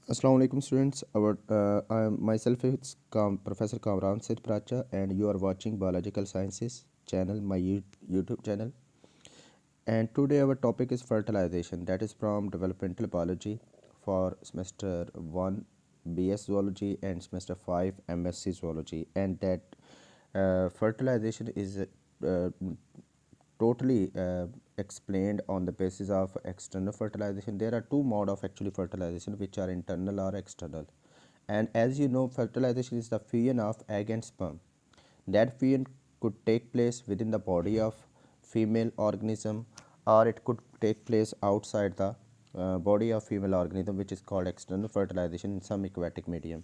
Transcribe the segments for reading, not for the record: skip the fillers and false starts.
Assalamu alaikum students. I am myself is Professor Kamran Sid Pracha and you are watching Biological Sciences channel, my YouTube channel. And today our topic is fertilization, that is from developmental biology for semester 1 BS zoology and semester 5 MSc zoology, and that fertilization is totally explained on the basis of external fertilization. There are two mode of actually fertilization, which are internal or external. And as you know, fertilization is the fusion of egg and sperm. That fusion could take place within the body of female organism, or it could take place outside the body of female organism, which is called external fertilization in some aquatic medium.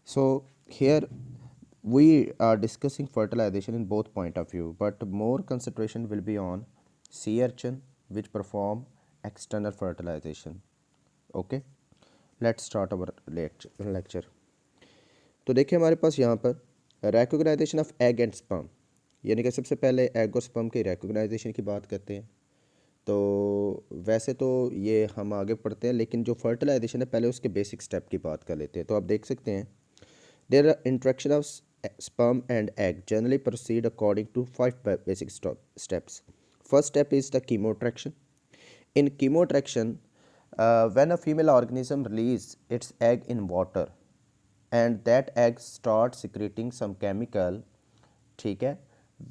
So here we are discussing fertilization in both point of view, but more concentration will be on sea urchin which perform external fertilization. Okay, let's start our lecture. तो देखिए हमारे पास यहाँ पर recognition of egg and sperm, यानी कि सबसे पहले एग और स्पर्म के रिकॉग्नाइजेशन की बात करते हैं। तो वैसे तो ये हम आगे पढ़ते हैं, लेकिन जो फर्टिलाइजेशन है पहले उसके बेसिक स्टेप की बात कर लेते हैं। तो आप देख सकते हैं there are interaction of sperm and egg generally proceed according to five basic steps. First step is the chemoattraction. In chemoattraction, when a female organism releases its egg in water and that egg starts secreting some chemical, ठीक है,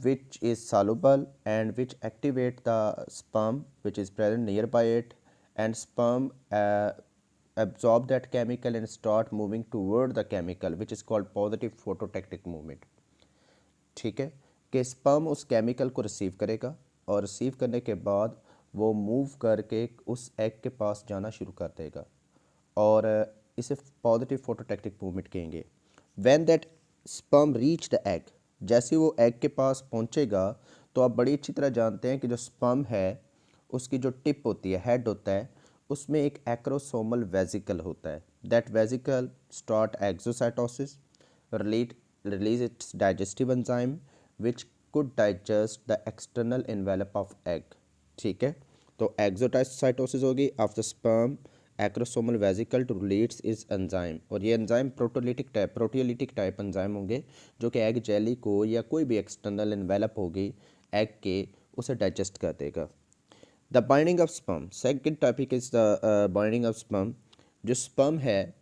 which is soluble and which activate the sperm which is present nearby it, and sperm absorb that chemical and start moving toward the chemical which is called positive phototactic movement. ठीक है, कि sperm उस chemical को receive करेगा और receive करने के बाद वो मूव करके उस एग के पास जाना शुरू कर देगा और इसे पॉजिटिव फोटोटैक्टिक मूवमेंट कहेंगे। When that sperm reach the egg, जैसे वो एग के पास पहुंचेगा तो आप बड़ी अच्छी तरह जानते हैं कि जो स्पर्म है उसकी जो टिप होती है, हेड होता है, उसमें एक एक्रोसोमल वेजिकल होता है। That vesicle start exocytosis, release its digestive enzyme which could digest the external envelope of egg। ठीक है, तो एक्सोसाइटोसिस होगी of the sperm acrosomal vesicle to release इस एंजाइम, और ये एंजाइम प्रोटियोलिटिक टाइप एंजाइम होंगे जो कि एग जेली को या कोई भी एक्सटर्नल एनवेलप होगी एग के, उसे डाइजेस्ट कर देगा। The binding of sperm, second topic is the binding of sperm. जो स्पर्म है,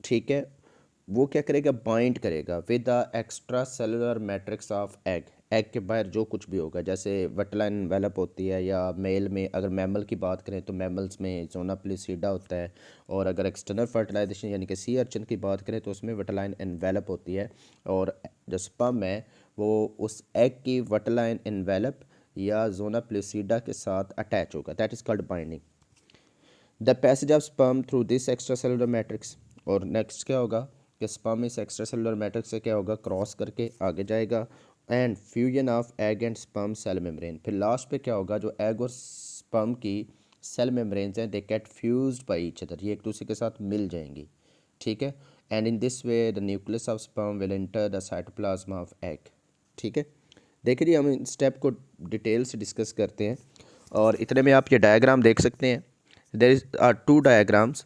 ठीक है, वो क्या करेगा, बाइंड करेगा with the extra cellular matrix of egg. Egg के बाहर जो कुछ भी होगा, जैसे वेटलाइन एनवेलप होती है, या मेल में अगर मैमल की बात करें तो मैमल्स में जोना प्लिसीडा होता है, और अगर एक्सटर्नल फर्टिलाइजेशन यानी कि सी अर्चन की बात करें तो उसमें वेटलाइन एनवेलप होती है, और जो स्पर्म है वो उस एग की वेटलाइन एनवेलप या जोना प्लिसीडा के साथ अटैच होगा। That is called binding. The passage of sperm through this extra cellular matrix, और नेक्स्ट क्या होगा कि स्पर्म इस एक्स्ट्रा सेलुलर मैट्रिक्स से क्या होगा, क्रॉस करके आगे जाएगा, and fusion of egg and sperm cell membrane. फिर लास्ट पे क्या होगा, जो एग और स्पर्म की सेल मेम्ब्रेन्स हैं they get fused by each other, ये एक दूसरे के साथ मिल जाएंगी। ठीक है, and in this way the nucleus of sperm will enter the cytoplasm of egg. ठीक है, देखिए हम इन स्टेप को डिटेल से डिस्कस करते हैं, और इतने में आप ये डायग्राम देख सकते हैं। There is are two diagrams.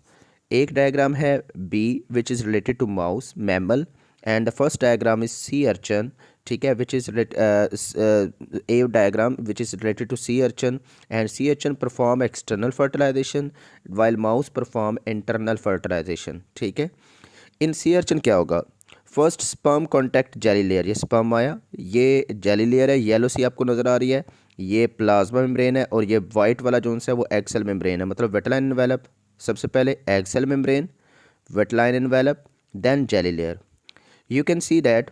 एक डायग्राम है B which is related to mouse mammal, and the first diagram is sea urchin, ठीक है, which is a diagram which is related to sea urchin, and sea urchin perform external fertilisation while mouse perform internal fertilisation. ठीक है, in sea urchin क्या होगा, first sperm contact jelly layer, ये sperm आया, ये jelly layer है, yellow सी आपको नज़र आ रही है, ये प्लाज्मा मेम्ब्रेन है, और ये वाइट वाला जो है वो एग सेल मेम्ब्रेन है, मतलब वेटलाइन एनवेलप। सबसे पहले egg cell membrane, vitelline envelope, then jelly layer. You can see that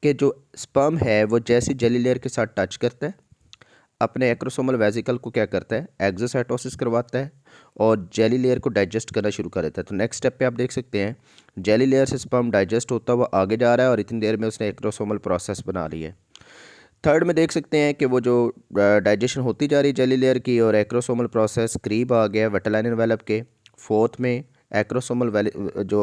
कि जो स्पर्म है वो जैसे जेली लेयर के साथ टच करता है, अपने एक्रोसोमल वेजिकल को क्या करता है, एक्सोसाइटोसिस करवाता है, और जेली लेयर को डाइजेस्ट करना शुरू कर देता है। तो नेक्स्ट स्टेप पे आप देख सकते हैं जेली लेयर से स्पर्म डाइजेस्ट होता हुआ आगे जा रहा है, और इतनी देर में उसने एक्रोसोमल प्रोसेस बना ली है। थर्ड में देख सकते हैं कि वो जो डाइजेशन होती जा रही है जेली लेयर की, और एक्रोसोमल प्रोसेस करीब आ गया वेटलाइन एनवेलप के। फोर्थ में एक्रोसोमल जो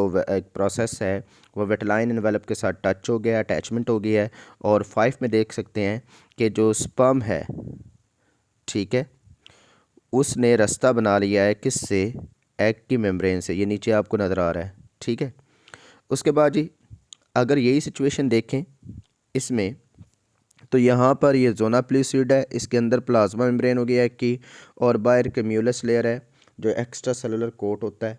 प्रोसेस है वो वेटलाइन एनवेलप के साथ टच हो गया, अटैचमेंट हो गया है। और 5 में देख सकते हैं कि जो स्पर्म है, ठीक है, उसने रास्ता बना लिया है किससे, एग की मेम्ब्रेन से, ये नीचे आपको नज़र आ रहा है, ठीक है। उसके बाद जी अगर यही सिचुएशन देखें इसमें, तो यहाँ पर ये ज़ोना प्लूसिड है, इसके अंदर प्लाज्मा मेम्ब्रेन हो गया एग की, और बाहर क्यूमुलस लेयर है जो एक्स्ट्रा सेलुलर कोट होता है।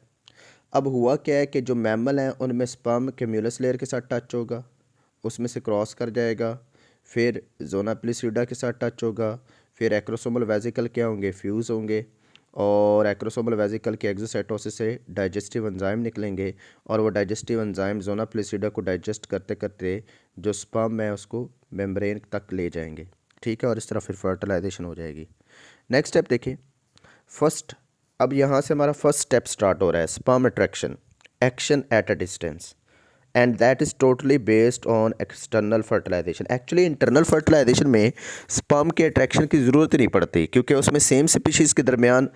अब हुआ क्या है कि जो मैमल हैं उनमें स्पर्म क्यूमुलस लेयर के साथ टच होगा, उसमें से क्रॉस कर जाएगा, फिर ज़ोना प्लूसिडा के साथ टच होगा, फिर एक्रोसोमल वेजिकल क्या होंगे, फ्यूज़ होंगे, और एक्रोसोमल वेजिकल के एक्सोसाइटोसिस से डाइजेस्टिव एंजाइम निकलेंगे, और वो डाइजेस्टिव एंजाइम ज़ोना प्लूसिडा को डाइजेस्ट करते करते जो स्पर्म है उसको मेम्ब्रेन तक ले जाएंगे, ठीक है, और इस तरह फिर फर्टिलाइजेशन हो जाएगी। नेक्स्ट स्टेप देखिए, फर्स्ट, अब यहाँ से हमारा फर्स्ट स्टेप स्टार्ट हो रहा है, sperm attraction, action at a distance, and that is totally based on external fertilisation. Actually internal fertilisation में स्पर्म के अट्रैक्शन की ज़रूरत ही नहीं पड़ती, क्योंकि उसमें सेम स्पीशीज़ के दरमियान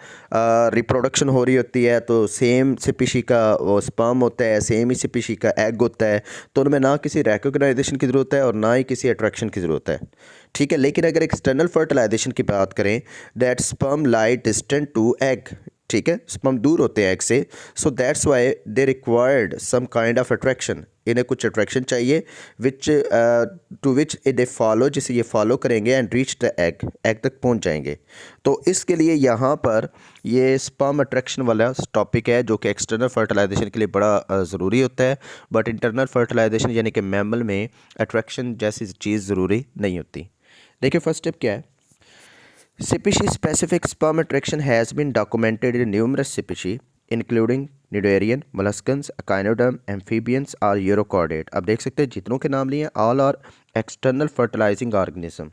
रिप्रोडक्शन हो रही होती है, तो सेम स्पीशी का वो स्पर्म होता है, सेम ही स्पीशी का एग होता है, तो उनमें ना किसी रिकॉग्नाइजेशन की ज़रूरत है और ना ही किसी अट्रैक्शन की ज़रूरत है, ठीक है। लेकिन अगर एक्सटर्नल फर्टिलाइजेशन की बात करें, that sperm lie distant to egg, ठीक है, स्पर्म दूर होते हैं एग से, so that's why they required some kind of attraction, इन्हें कुछ अट्रैक्शन चाहिए विच टू विच दे फॉलो, जिसे ये फॉलो करेंगे and reach the egg, egg तक पहुंच जाएंगे। तो इसके लिए यहाँ पर ये स्पर्म अट्रैक्शन वाला टॉपिक है जो कि एक्सटर्नल फर्टिलाइजेशन के लिए बड़ा ज़रूरी होता है, बट इंटरनल फर्टिलाइजेशन यानी कि मैमल में अट्रैक्शन जैसी चीज़ ज़रूरी नहीं होती। देखिए फर्स्ट स्टेप क्या है, species specific sperm attraction has been documented in numerous species including Cnidarian, molluscans, echinoderm, amphibians और यूरोकॉर्डेट। अब देख सकते हैं जितनों के नाम लिए all are external fertilising organism.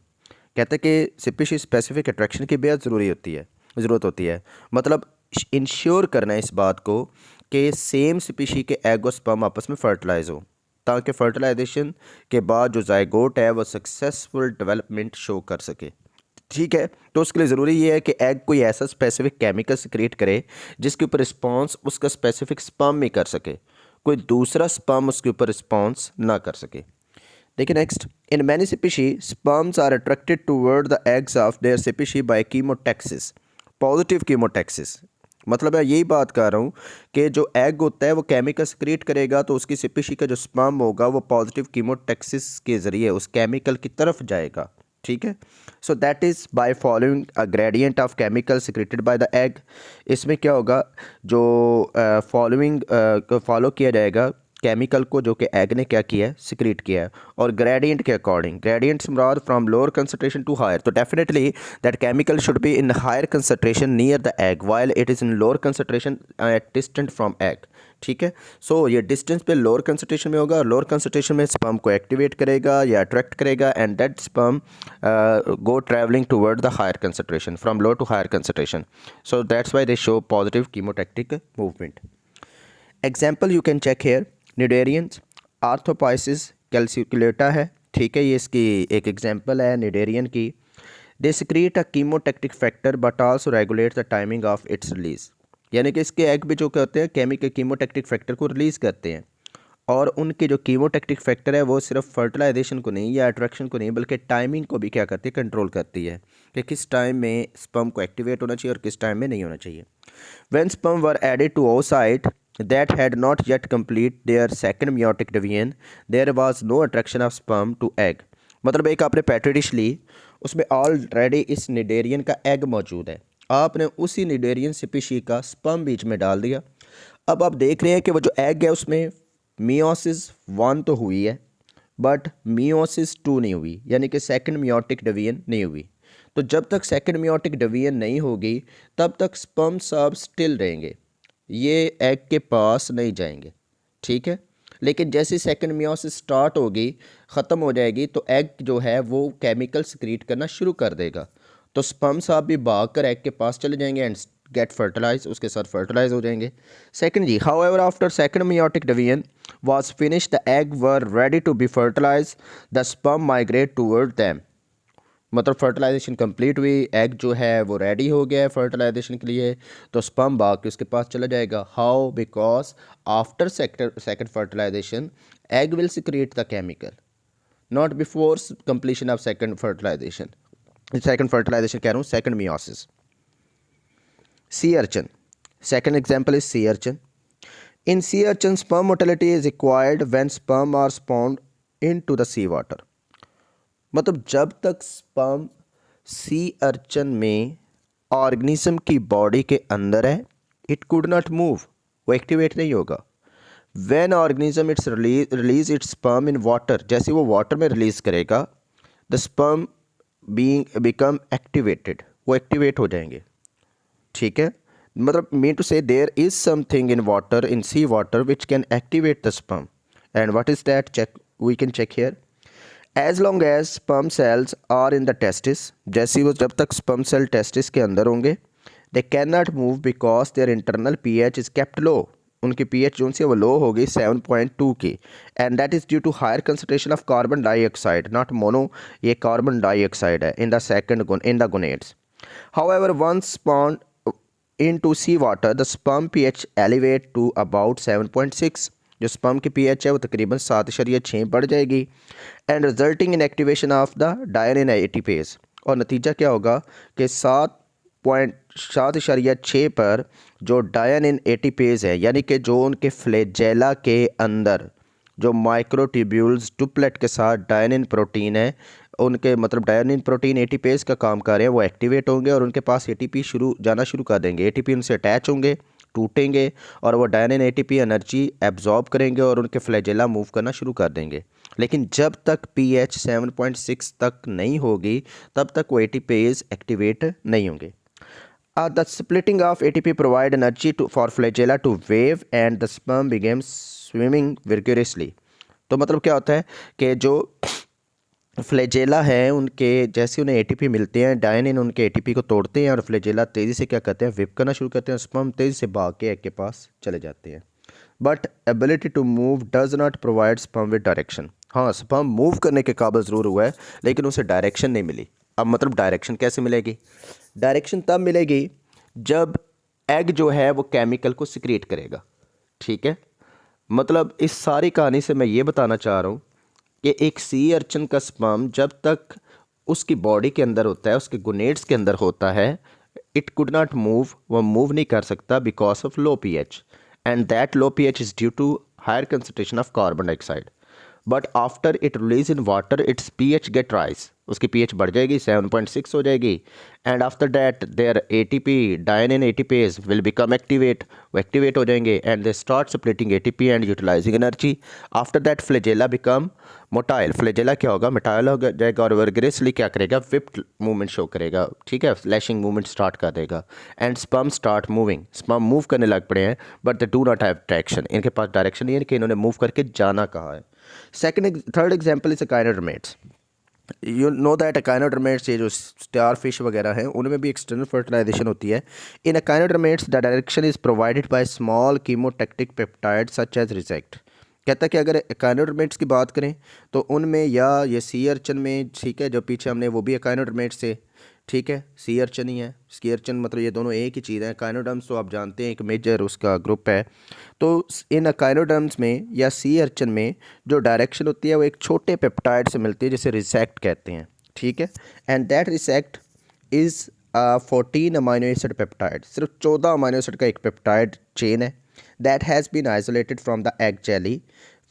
कहते हैं कि स्पीशीज स्पेसिफिक अट्रैक्शन की बेहद ज़रूरत होती है, मतलब इंश्योर करना है इस बात को कि सेम स्पीशी के एग और स्पर्म आपस में फर्टिलाइज हो, ताकि फर्टिलाइजेशन के बाद जो जायगोट है वो सक्सेसफुल डेवलपमेंट शो कर सके, ठीक है। तो उसके लिए ज़रूरी ये है कि एग कोई ऐसा स्पेसिफिक केमिकल क्रिएट करे जिसके ऊपर रिस्पॉन्स उसका स्पेसिफिक स्पर्म में कर सके, कोई दूसरा स्पर्म उसके ऊपर रिस्पॉन्स ना कर सके। देखिए next, in many species sperms are attracted toward the eggs of their species by chemotaxis, positive chemotaxis. मतलब मैं यही बात कर रहा हूँ कि जो एग होता है वो केमिकल क्रिएट करेगा, तो उसकी स्पीशी का जो स्पर्म होगा वो पॉजिटिव कीमोटैक्सिस के ज़रिए उस केमिकल की तरफ जाएगा, ठीक है। So that is by following a gradient of chemical secreted by the egg. इसमें क्या होगा, जो फॉलो किया जाएगा केमिकल को जो कि एग ने क्या किया है, सिक्रीट किया है, और ग्रेडियंट के अकॉर्डिंग, ग्रेडियंट मुराद from lower concentration to higher, तो definitely that chemical should be in higher concentration near the egg while it is in lower concentration at distant from egg, ठीक है। सो ये डिस्टेंस पे लोअर कंसंट्रेशन में होगा, lower concentration में sperm को activate करेगा या अट्रैक्ट करेगा, and that sperm go travelling toward the higher concentration from low to higher concentration, so that's why they show positive chemotactic movement. Example you can check here, cnidarians, Orthopyxis caliculata है, ठीक है, ये इसकी एक example है cnidarian की। They secrete a chemotactic factor but also regulate the timing of its release, यानी कि इसके एग भी जो करते हैं केमिकल कीमोटैक्टिक फैक्टर को रिलीज़ करते हैं, और उनके जो कीमोटैक्टिक फैक्टर है वो सिर्फ फर्टिलाइजेशन को नहीं या अट्रैक्शन को नहीं बल्कि टाइमिंग को भी क्या करती है, कंट्रोल करती है कि किस टाइम में स्पर्म को एक्टिवेट होना चाहिए और किस टाइम में नहीं होना चाहिए। When sperm were added to oocyte that had not yet complete their second meiotic division, there was no attraction of sperm to egg। मतलब एक आपने पेट्री डिश ली, उसमें ऑलरेडी इस निडेरियन का एग मौजूद है, आपने उसी निडेरियन स्पीशी का स्पर्म बीच में डाल दिया। अब आप देख रहे हैं कि वो जो एग है उसमें मियोसिस 1 तो हुई है बट मियोसिस 2 नहीं हुई, यानी कि सेकंड मियोटिक डिवीजन नहीं हुई। तो जब तक सेकंड मियोटिक डिवीजन नहीं होगी तब तक स्पर्म सब स्टिल रहेंगे, ये एग के पास नहीं जाएंगे, ठीक है। लेकिन जैसे सेकंड मियोसिस स्टार्ट होगी, ख़त्म हो जाएगी, तो एग जो है वो केमिकल सिक्रीट करना शुरू कर देगा, तो स्पर्म साहब भी भाग कर एग के पास चले जाएंगे एंड गेट फर्टिलाइज, उसके साथ फर्टिलाइज हो जाएंगे। सेकंड जी, however after second meiotic division was finished, the egg were ready to be fertilized, the sperm migrate toward them। मतलब फर्टिलाइजेशन कंप्लीट हुई, एग जो है वो रेडी हो गया है फर्टिलाइजेशन के लिए, तो स्पर्म भाग के उसके पास चला जाएगा। How, because after second fertilisation egg will secrete the chemical, not before completion of second fertilisation कह रहा हूँ, सेकंड मियोसिस। सी अर्चन, Second example is sea urchin. In sea urchin, sperm motility is acquired when sperm are spawned into the sea water. मतलब जब तक sperm सी urchin में organism की body के अंदर है, इट कुड नॉट मूव, वो एक्टिवेट नहीं होगा. When organism its release its sperm in water, जैसे वो वाटर में रिलीज करेगा, the sperm being become activated, वो एक्टिवेट हो जाएंगे. ठीक है, मतलब mean to say there is something in water, in sea water, which can activate the sperm. And what is that? Check, we can check here. As long as sperm cells are in the testis, जैसे वो जब तक sperm cell testis के अंदर होंगे, they can not move because their internal pH is kept low. उनकी pH जो सी वो लो होगी 7.2 की, and that is due to higher concentration of carbon dioxide, not mono, ये कार्बन डाइऑक्साइड है in the second in the gonads. However once spawned into sea water, the sperm pH elevate to about 7.6. जो sperm की pH है वो तकरीबन 7.6 बढ़ जाएगी, and resulting in activation of the dynein ATPase. और नतीजा क्या होगा कि 7.6 पर जो डायनिन एटीपेज है, यानी कि जो उनके फ्लैजेला के अंदर जो माइक्रोट्यूब्यूल्स डुप्लेट के साथ डायनिन प्रोटीन है, उनके मतलब डायनिन प्रोटीन एटीपेज का काम कर रहे हैं, वो एक्टिवेट होंगे और उनके पास एटीपी जाना शुरू कर देंगे. एटीपी उनसे अटैच होंगे, टूटेंगे, और वो डायनिन एटीपी एनर्जी एब्जॉर्ब करेंगे और उनके फ्लैजेला मूव करना शुरू कर देंगे. लेकिन जब तक pH 7.6 तक नहीं होगी, तब तक वो एटीपेज एक्टिवेट नहीं होंगे. The splitting of ATP provide energy for flagella to wave and the sperm begins swimming vigorously. तो मतलब क्या होता है कि जो फ्लैजेला है उनके, जैसे उन्हें एटीपी मिलते हैं, डायनिन उनके एटीपी को तोड़ते हैं और फ्लैजेला तेज़ी से क्या करते हैं, विप करना शुरू करते हैं, स्पर्म तेज़ी से भाग के एग के पास चले जाते हैं. But ability to move does not provide sperm with direction. हाँ, स्पर्म मूव करने के काबिल ज़रूर हुआ है, लेकिन उसे डायरेक्शन नहीं मिली. अब मतलब डायरेक्शन कैसे मिलेगी? डायरेक्शन तब मिलेगी जब एग जो है वो केमिकल को सिक्रीट करेगा. ठीक है, मतलब इस सारी कहानी से मैं ये बताना चाह रहा हूँ कि एक सी अर्चन का स्पर्म जब तक उसकी बॉडी के अंदर होता है, उसके गोनेड्स के अंदर होता है, इट कुड नॉट मूव, वह मूव नहीं कर सकता because of low pH, and that low pH is due to higher concentration of carbon dioxide. But after it release in water its pH get rise, उसकी pH बढ़ जाएगी, 7.6 हो जाएगी, and after that their ATP dynein ATPase will become activate, वो activate हो जाएंगे, and they start splitting ATP and utilising energy. After that flagella become motile, flagella क्या होगा, मोटाइल हो जाएगा और वर्गरेसली क्या करेगा, विप्ड मूवमेंट शो करेगा. ठीक है, फ्लैशिंग मूवमेंट स्टार्ट कर देगा, and sperm start moving, sperm move करने लग पड़े हैं, but they do not have direction, इनके पास डायरेक्शन नहीं है कि इन्होंने मूव करके जाना कहाँ है. Third example is echinoderms. You know that echinoderms, ये जो स्टार फिश वगैरह हैं, उनमें भी एक्सटर्नल फर्टिलाइजेशन होती है. In echinoderms the direction is provided by small chemotactic peptide such as resact. कहता है कि अगर एकाइनोडर्मेट्स की बात करें तो उनमें, या ये सी अर्चन में, ठीक है, जो पीछे हमने वो भी एकाइनोडर्मेट्स से, ठीक है, सी अर्चन ही है, सी अर्चन मतलब ये दोनों एक ही चीज़ है. एकाइनोडर्म्स तो आप जानते हैं एक मेजर उसका ग्रुप है. तो इन एकाइनोडर्म्स में या सी अर्चन में जो डायरेक्शन होती है वो एक छोटे पेप्टाइड से मिलती है जिसे रिसेक्ट कहते हैं. ठीक है, and that resact is 14 amino acid peptide, सिर्फ 14 अमाइनो एसिड का एक पेप्टाइड चेन है. That has been isolated from the egg jelly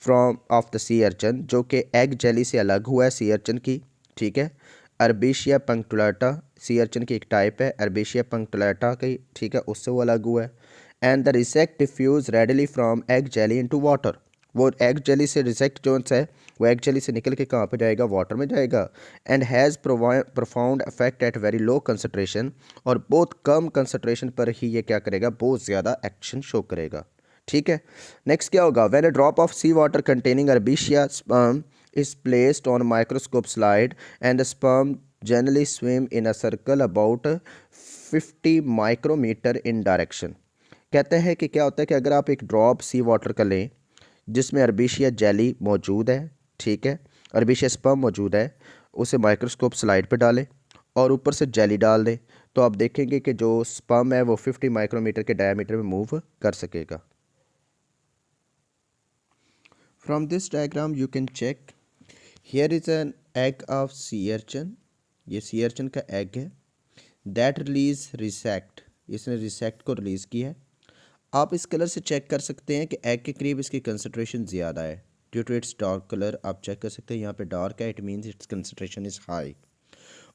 from of the sea urchin, जो कि एग जेली से अलग हुआ है सी अर्चन की. ठीक है, अर्बेशिया पंक्टुलाटा सी अर्चन की एक टाइप है, अर्बेशिया पंक्टुलाटा की, ठीक है, उससे वो अलग हुआ है. And the resact diffuse readily from egg jelly into water. वो एग जेली से रिसेक्ट जो है वो एग जेली से निकल के कहाँ पे जाएगा, वाटर में जाएगा. And has profound effect at very low concentration, और बहुत कम कंसनट्रेशन पर ही ये क्या करेगा, बहुत ज़्यादा एक्शन शो करेगा. ठीक है, नेक्स्ट क्या होगा, when a drop of sea water containing Arbacia sperm is placed on microscope slide and the sperm generally swim in a circle about 50 micrometer in direction. कहते हैं कि क्या होता है कि अगर आप एक ड्रॉप सी वाटर का लें जिसमें अर्बेशिया जेली मौजूद है, ठीक है, अर्बेशिया स्पर्म मौजूद है, उसे माइक्रोस्कोप स्लाइड पे डालें और ऊपर से जेली डाल दें, तो आप देखेंगे कि जो स्पर्म है वो 50 माइक्रोमीटर के डायमीटर में मूव कर सकेगा. From this diagram you can check. Here is an egg of sea urchin. ये sea urchin का egg है. That release resect, इसने resect को रिलीज़ किया है. आप इस कलर से चेक कर सकते हैं कि एग के करीब इसकी कंसनट्रेशन ज़्यादा है due to its dark colour. आप चेक कर सकते हैं यहाँ पे डार्क है, it means its concentration is high.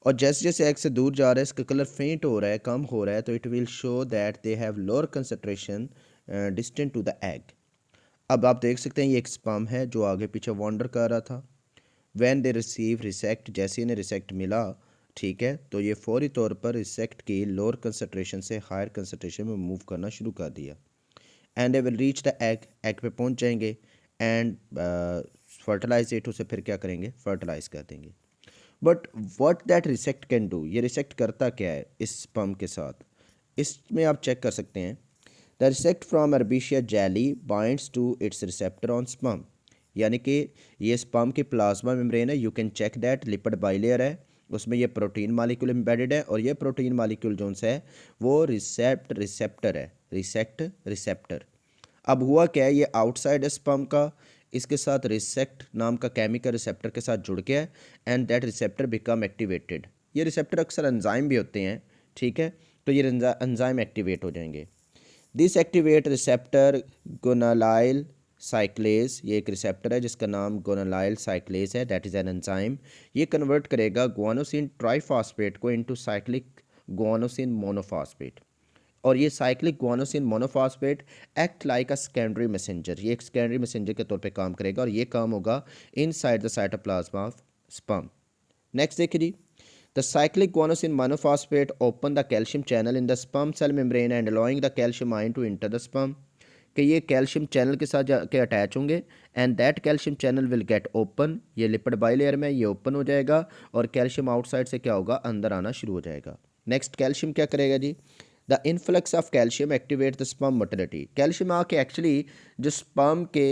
और जैसे जैसे एग से दूर जा रहा है इसका कलर फेंट हो रहा है, कम हो रहा है, तो it will show that they have lower concentration distant to the egg. अब आप देख सकते हैं ये एक स्पर्म है जो आगे पीछे वॉन्डर कर रहा था। व्हेन दे रिसीव रिसेक्ट, जैसे इन्हें रिसेक्ट मिला, ठीक है, तो ये फौरी तौर पर रिसेक्ट की लोअर कंसनट्रेशन से हायर कंसनट्रेशन में मूव करना शुरू कर दिया। And they will reach the egg, egg पे पहुंच जाएंगे एंड फर्टिलाइज इट, उसे फिर क्या करेंगे, फर्टिलाइज कर देंगे। But what that resact can do, ये रिसेक्ट करता क्या है इस स्पर्म के साथ, इसमें आप चेक कर सकते हैं। The resact from Arbacia jelly binds to its receptor on sperm, यानी कि ये स्पर्म की प्लाज्मा मेम्ब्रेन है, you can check that, lipid bilayer है, उसमें ये प्रोटीन मालिक्यूल एम्बेडेड है, और ये प्रोटीन मालिक्यूल जो है वो रिसेप्टर है, रिसेक्ट रिसेप्टर। अब हुआ क्या है, ये आउटसाइड है स्पर्म का, इसके साथ रिसेक्ट नाम का केमिकल रिसेप्टर के साथ जुड़ गया है and that receptor become activated. ये रिसेप्टर अक्सर एंजाइम भी होते हैं, ठीक है, तो ये एंजाइम एक्टिवेट हो जाएंगे। This activate receptor guanylyl cyclase, ये एक रिसेप्टर है जिसका नाम गोनालाइल साइक्लेज है, दैट इज़ एन एंजाइम। ये कन्वर्ट करेगा गुआनोसिन ट्राइफॉस्फेट को इनटू साइक्लिक गुआनोसिन मोनोफॉस्फेट, और ये cyclic guanosine monophosphate act like a secondary messenger, ये एक सेकेंडरी मैसेंजर के तौर पे काम करेगा, और ये काम होगा inside the cytoplasm of sperm. Next देखिए जी, the cyclic guanosine monophosphate open the calcium channel in the sperm cell membrane and allowing the calcium ion to enter the sperm, कि ये कैल्शियम चैनल के साथ जाके अटैच होंगे and that calcium channel will get open, ये lipid bilayer में ये open हो जाएगा और कैल्शियम आउटसाइड से क्या होगा, अंदर आना शुरू हो जाएगा। नेक्स्ट कैल्शियम क्या करेगा जी, the influx of calcium activate the sperm motility, calcium आके एक्चुअली जो स्पर्म के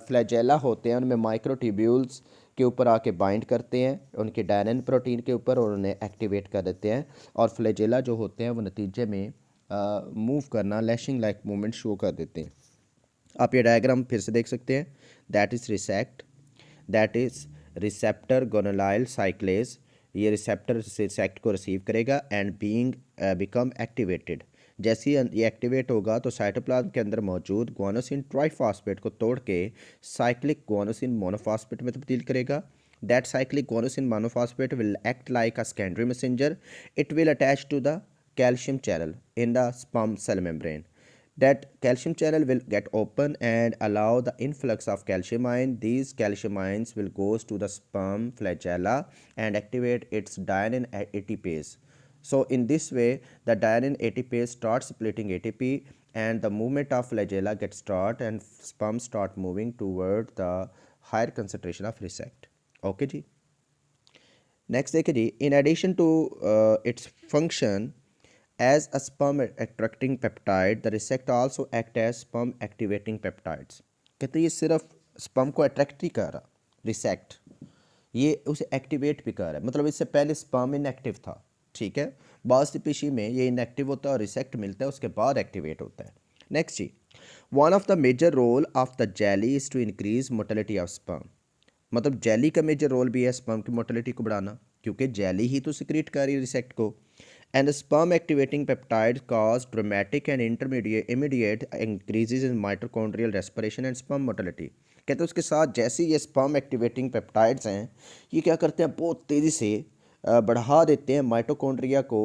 फ्लैजेला होते हैं उनमें माइक्रोट्यूब्यूल्स के ऊपर आके बाइंड करते हैं उनके डायनिन प्रोटीन के ऊपर और उन्हें एक्टिवेट कर देते हैं, और फ्लैजेला जो होते हैं वो नतीजे में मूव करना, लैशिंग लाइक मूवमेंट शो कर देते हैं। आप ये डायग्राम फिर से देख सकते हैं, that is resact, that is receptor guanylyl cyclase, ये रिसेप्टर रिसेक्ट को रिसीव करेगा एंड बीइंग बिकम एक्टिवेटेड, जैसे ही ये एक्टिवेट होगा तो साइटोप्लाज्म के अंदर मौजूद गुआनोसिन ट्राइफॉस्फेट को तोड़ के साइक्लिक गुआनोसिन मोनोफॉस्फेट में तब्दील करेगा। That cyclic guanosine monophosphate will act like a secondary messenger, it will attach to the calcium channel in the sperm cell membrane. That calcium channel will get open and allow the influx of calcium ion. These calcium ions will goes to the sperm flagella and activate its dynein ATPase. So in this way the dynein ATPase starts splitting ATP and the movement of flagella gets start and sperm start moving toward the higher concentration of resect. Okay जी, next देखिए जी, in addition to its function as a sperm attracting peptide, the resect also act as sperm activating peptides। कहते ये सिर्फ sperm को attract ही कर रहा, रिसेक्ट ये उसे एक्टिवेट भी कर रहा है, मतलब इससे पहले स्पर्म इनएक्टिव था, ठीक है, बाद स्पीशी में ये इनएक्टिव होता है और रिसेक्ट मिलता है उसके बाद एक्टिवेट होता है। नेक्स्ट जी, one of the major role of the jelly is to increase motility of sperm, मतलब जेली का मेजर रोल भी है स्पर्म की मोटिलिटी को बढ़ाना, क्योंकि जेली ही तो सिक्रीट कर रही है रिसेक्ट को। And the sperm activating peptides cause dramatic and immediate increases in mitochondrial respiration and sperm motility। कहते हैं उसके साथ जैसे ये स्पर्म एक्टिवेटिंग पेप्टाइड्स हैं ये क्या करते हैं, बहुत तेज़ी से बढ़ा देते हैं माइटोकॉन्ड्रिया को,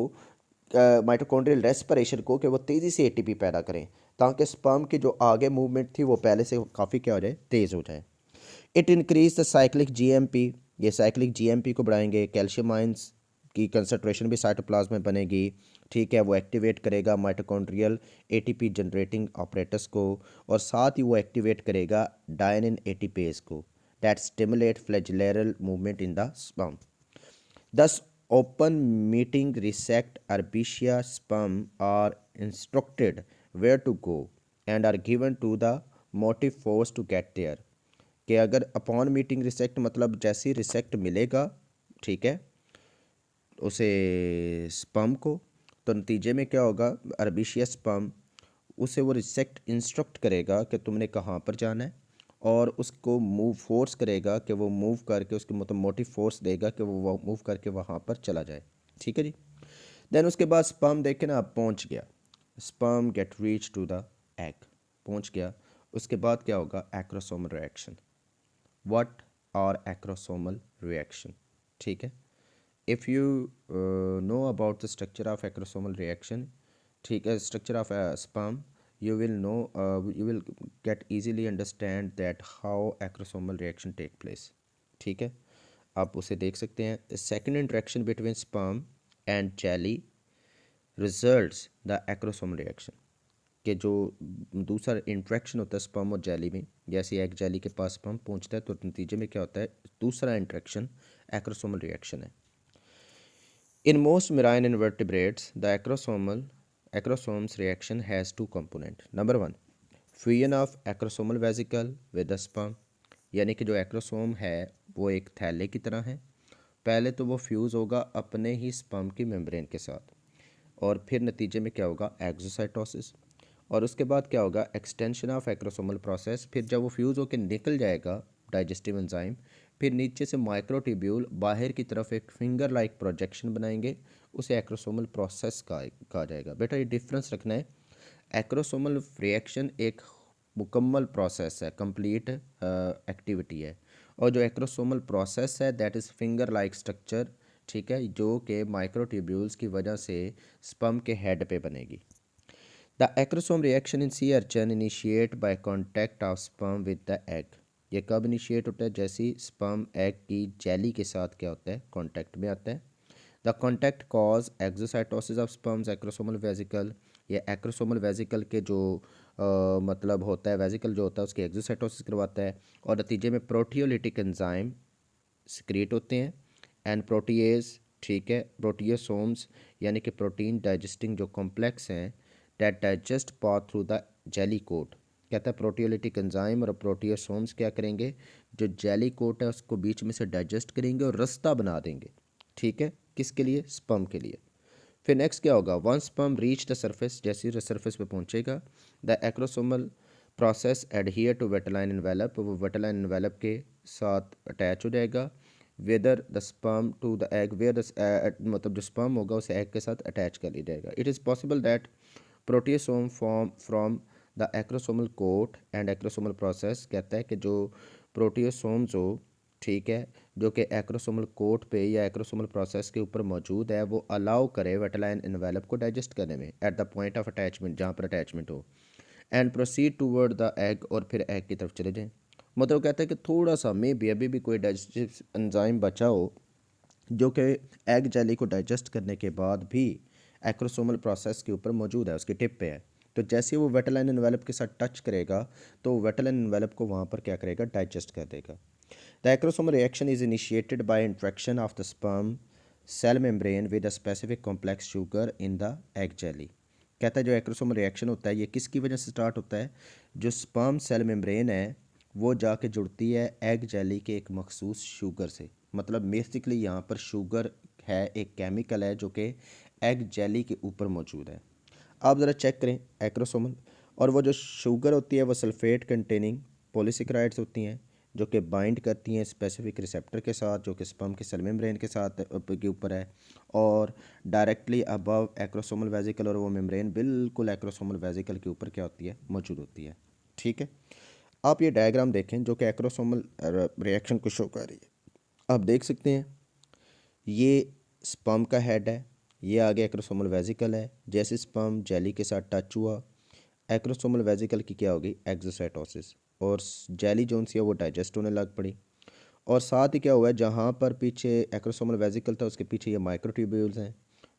माइटोकॉन्ड्रियल रेस्पिरेशन को, कि वो तेज़ी से एटीपी पैदा करें ताकि स्पर्म की जो आगे मूवमेंट थी वो पहले से काफ़ी क्या हो जाए, तेज़ हो जाए। It increase the cyclic GMP, ये साइक्लिक जीएमपी को बढ़ाएंगे, कैल्शियम आयंस की कंसंट्रेशन भी साइटोप्लाज्म में बनेगी, ठीक है, वो एक्टिवेट करेगा माइटोकॉन्ड्रियल एटीपी जनरेटिंग ऑपरेटस को, और साथ ही वो एक्टिवेट करेगा डायनिन एटीपेज को, that stimulate flagellar movement in the sperm. Thus upon meeting resact Arbacia sperm are instructed where to go and are given to the motive force to get there, कि अगर upon meeting रिसेक्ट मतलब जैसे ही रिसेक्ट मिलेगा, ठीक है, उसे sperm को, तो नतीजे में क्या होगा, अर्बिशिया स्पर्म उसे वो रिसेक्ट इंस्ट्रक्ट करेगा कि तुमने कहाँ पर जाना है, और उसको मूव फोर्स करेगा कि वो मूव करके, उसके मतलब मोटिव फोर्स देगा कि वो मूव करके वहाँ पर चला जाए, ठीक है जी। देन उसके बाद स्पर्म देखे ना, अब पहुँच गया, sperm get reach to the egg पहुंच गया, उसके बाद क्या होगा, acrosomal reaction. What are acrosomal reaction, ठीक है। If you know about the structure of acrosomal reaction, ठीक है, structure of sperm, you will know you will get easily understand that how acrosomal reaction take place, ठीक है। आप उसे देख सकते हैं। The second interaction between sperm and jelly results the acrosomal reaction, कि जो दूसरा इंट्रैक्शन होता है स्पर्म और जेली में, जैसे एक जेली के पास स्पर्म पहुंचता है तो नतीजे में क्या होता है, दूसरा इंट्रैक्शन एक्रोसोमल रिएक्शन है। In most marine invertebrates, the acrosomes reaction has two components. Number one, fusion of acrosomal vesicle with the sperm, यानी कि जो एक्रोसोम है वो एक थैले की तरह है। पहले तो वो फ्यूज़ होगा अपने ही स्पर्म की मेम्ब्रेन के साथ, और फिर नतीजे में क्या होगा, एक्सोसाइटोसिस, और उसके बाद क्या होगा, एक्सटेंशन ऑफ एक्रोसोमल प्रोसेस। फिर जब वो फ्यूज़ होकर निकल जाएगा डाइजेस्टिव एंजाइम, फिर नीचे से माइक्रोट्यूब्यूल बाहर की तरफ एक फिंगर लाइक प्रोजेक्शन बनाएंगे, उसे एक्रोसोमल प्रोसेस कहा जाएगा। बेटा ये डिफरेंस रखना है, एक्रोसोमल रिएक्शन एक मुकम्मल प्रोसेस है, कंप्लीट एक्टिविटी है, और जो एक्रोसोमल प्रोसेस है that is finger like structure, ठीक है, जो कि माइक्रोट्यूब्यूल्स की वजह से स्पर्म के हेड पे बनेगी। The acrosome reaction in sea अर्चन initiate bye contact of sperm with the egg. ये कब इनिशिएट होता है, जैसे ही स्पर्म एग की जेली के साथ क्या होता है, कॉन्टैक्ट में आता है। The contact cause exocytosis of sperms acrosomal vesicle, ये एक्रोसोमल वेजिकल के जो मतलब होता है, वेजिकल जो होता है उसकी एक्सोसाइटोसिस करवाता है, और नतीजे में प्रोटियोलिटिक एंजाइम सिक्रिएट होते हैं एंड प्रोटीएज, ठीक है, प्रोटियोसोम्स यानी कि प्रोटीन डाइजेस्टिंग जो कॉम्प्लेक्स हैं that digest pass through the jelly coat. कहता है प्रोटियोलिटिक एंजाइम और प्रोटियोसोम्स क्या करेंगे, जो जेली कोट है उसको बीच में से डाइजेस्ट करेंगे और रास्ता बना देंगे, ठीक है, किसके लिए, स्पर्म के लिए। फिर नेक्स्ट क्या होगा, when sperm reach the surface, जैसे ही सरफेस पे पहुंचेगा the acrosomal process adhere to vitelline envelope, वो वेटेलाइन एनवेलप के साथ अटैच हो जाएगा। Whether the sperm to the egg, where the मतलब जो स्पर्म होगा उसे एग के साथ अटैच कर लिया जाएगा। It is possible that proteasome form from the acrosomal coat and acrosomal process, कहता है कि जो प्रोटियोसोम्स हो, ठीक है, जो कि एक्रोसोमल कोट पे या एक्रोसोमल प्रोसेस के ऊपर मौजूद है, वो अलाउ करे वेटेलाइन एनवेलप को डाइजेस्ट करने में at the point of attachment, जहाँ पर अटैचमेंट हो, and proceed toward the egg, और फिर एग की तरफ चले जाएँ। मतलब कहता है कि थोड़ा सा मे बी अभी भी कोई डाइजेस्टिव एंजाइम बचा हो जो कि एग जेली को डाइजेस्ट करने के बाद भी एक्रोसोमल प्रोसेस के ऊपर मौजूद है, उसकी टिप पे है। तो जैसे वो वेटेलाइन एनवेलप के साथ टच करेगा तो वेटेलाइन एनवेलप को वहाँ पर क्या करेगा, डाइजेस्ट कर देगा। The acrosomal reaction is initiated by interaction of the sperm cell membrane with a specific complex sugar in the egg jelly. कहता है जो एक्रोसोमल रिएक्शन होता है ये किसकी वजह से स्टार्ट होता है, जो स्पर्म सेल मेम्ब्रेन है वो जाके जुड़ती है एग जेली के एक मखसूस शुगर से। मतलब बेसिकली यहाँ पर शुगर है, एक केमिकल है जो कि एग जेली के ऊपर मौजूद है। आप ज़रा चेक करें एक्रोसोमल, और वो जो शुगर होती है वो सल्फेट कंटेनिंग पॉलीसेकेराइड्स होती हैं जो कि बाइंड करती हैं स्पेसिफिक रिसेप्टर के साथ जो कि स्पर्म के सेल मेम्ब्रेन के साथ के ऊपर है, और डायरेक्टली अबव एक्रोसोमल वेजिकल, और वो मेम्ब्रेन बिल्कुल एक्रोसोमल वेजिकल के ऊपर क्या होती है, मौजूद होती है, ठीक है। आप ये डायग्राम देखें जो कि एक्रोसोमल रिएक्शन को शो कर रही है। आप देख सकते हैं ये स्पर्म का हेड है, ये आगे एक्रोसोमल वेजिकल है। जैसे स्पर्म जेली के साथ टच हुआ, एक्रोसोमल वेजिकल की क्या होगी, एक्सोसाइटोसिस, और जेली जोन सी है वो डाइजेस्ट होने लग पड़ी। और साथ ही क्या हुआ है, जहाँ पर पीछे एक्रोसोमल वेजिकल था उसके पीछे ये माइक्रोट्यूब्यूल्स हैं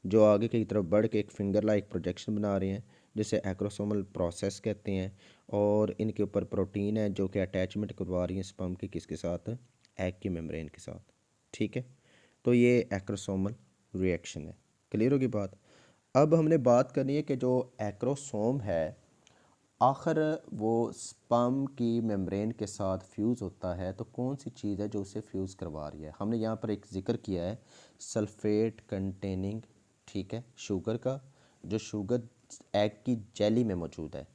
जो आगे की तरफ बढ़ के एक फिंगर लाइक प्रोजेक्शन बना रहे हैं जिसे एक्रोसोमल प्रोसेस कहते हैं, और इनके ऊपर प्रोटीन है जो कि अटैचमेंट करवा रही है स्पर्म की किसके साथ, एग की मेम्ब्रेन के साथ, ठीक है। तो ये एक्रोसोमल रिएक्शन है, क्लियर होगी बात। अब हमने बात करनी है कि जो एक्रोसोम है आखिर वो स्पर्म की मेम्ब्रेन के साथ फ्यूज़ होता है तो कौन सी चीज़ है जो उसे फ्यूज़ करवा रही है। हमने यहाँ पर एक जिक्र किया है सल्फेट कंटेनिंग, ठीक है, शुगर का, जो शुगर एग की जेली में मौजूद है।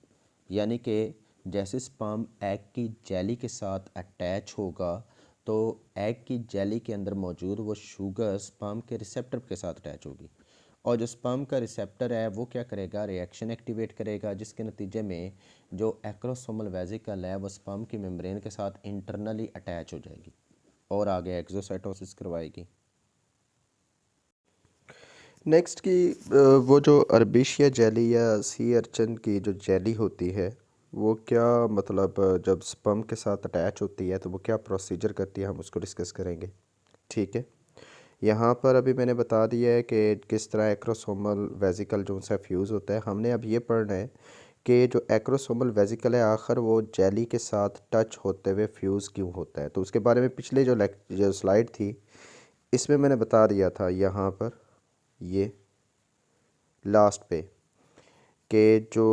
यानी कि जैसे स्पर्म एग की जेली के साथ अटैच होगा तो एग की जेली के अंदर मौजूद वो शुगर स्पर्म के रिसेप्टर के साथ अटैच होगी, और जो स्पर्म का रिसेप्टर है वो क्या करेगा, रिएक्शन एक्टिवेट करेगा, जिसके नतीजे में जो एक्रोसोमल वेजिकल है वो स्पर्म की मेम्ब्रेन के साथ इंटरनली अटैच हो जाएगी और आगे एक्सोसाइटोसिस करवाएगी। नेक्स्ट की वो जो अरबिशिया जेली या सी अर्चन की जो जेली होती है वो क्या मतलब जब स्पर्म के साथ अटैच होती है तो वो क्या प्रोसीजर करती है, हम उसको डिस्कस करेंगे। ठीक है, यहाँ पर अभी मैंने बता दिया है कि किस तरह एक्रोसोमल वेजिकल जो उनसे फ्यूज़ होता है। हमने अब ये पढ़ना है कि जो एक्रोसोमल वेजिकल है आखिर वो जेली के साथ टच होते हुए फ्यूज़ क्यों होता है। तो उसके बारे में पिछले जो स्लाइड थी इसमें मैंने बता दिया था, यहाँ पर ये लास्ट पे कि जो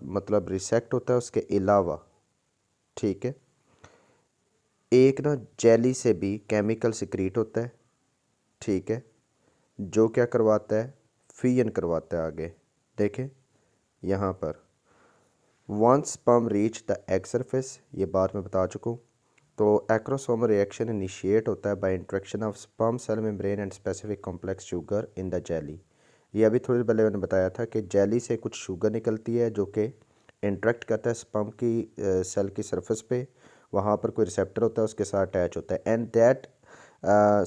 मतलब रिसेक्ट होता है उसके अलावा, ठीक है, एक ना जेली से भी केमिकल सिक्रीट होता है, ठीक है, जो क्या करवाता है, फिजन करवाता है। आगे देखें यहाँ पर once sperm reach the egg surface, ये बात मैं बता चुका हूँ। तो एक्रोसोमल रिएक्शन इनिशिएट होता है by interaction of sperm cell membrane and specific complex sugar in the jelly. ये अभी थोड़ी देर पहले मैंने बताया था कि जेली से कुछ शुगर निकलती है जो कि इंट्रैक्ट करता है स्पर्म की सेल की सरफेस पे, वहाँ पर कोई रिसेप्टर होता है उसके साथ अटैच होता है and that